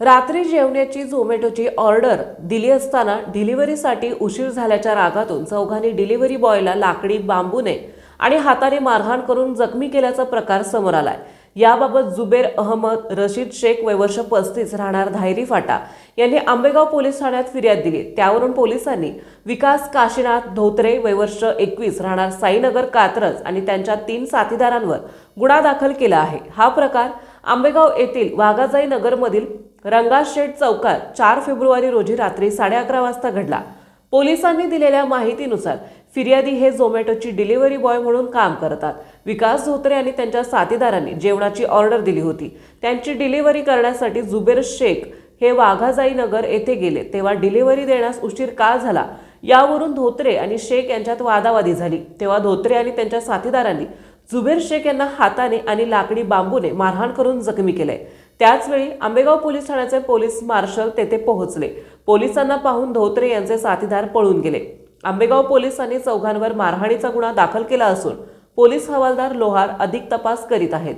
रात्री जेवणाची झोमॅटोची ऑर्डर दिली असताना डिलिव्हरीसाठी उशीर झाल्याच्या रागातून चौघांनी डिलिव्हरी बॉयला लाकडी बांबूने आणि हाताने मारहाण करून जखमी केल्याचा प्रकार समोर आलाय। याबाबत जुबेर अहमद रशीद शेख वय वर्ष 35 राहणार धायरी फाटा यांनी आंबेगाव पोलीस ठाण्यात फिर्याद दिली। त्यावरून पोलिसांनी विकास काशीनाथ धोत्रे वय वर्ष 21 राहणार साईनगर कात्रज आणि त्यांच्या 3 साथीदारांवर गुन्हा दाखल केला आहे। हा प्रकार आंबेगाव येथील वाघाजाई नगरमधील रंगाशेठ चौकात 4 फेब्रुवारी रोजी रात्री 11:30 वाजता घडला। पोलिसांनी दिलेल्या माहितीनुसार फिर्यादी हे झोमॅटोची डिलिव्हरी बॉय म्हणून काम करतात। विकास धोत्रे आणि त्यांच्या साथीदारांनी जेवणाची ऑर्डर दिली होती। त्यांची डिलिव्हरी करण्यासाठी जुबेर शेख हे वाघाजाई नगर येथे गेले, तेव्हा डिलिव्हरी देण्यास उशीर का झाला यावरून धोत्रे आणि शेख यांच्यात वादावादी झाली। तेव्हा धोत्रे आणि त्यांच्या साथीदारांनी जुबेर शेख यांना हाताने आणि लाकडी बांबूने मारहाण करून जखमी केले। त्याचवेळी आंबेगाव पोलीस ठाण्याचे पोलीस मार्शल तेथे पोहोचले। पोलिसांना पाहून धोत्रे यांचे साथीदार पळून गेले। आंबेगाव पोलिसांनी चौघांवर मारहाणीचा गुन्हा दाखल केला असून पोलीस हवालदार लोहार अधिक तपास करीत आहेत।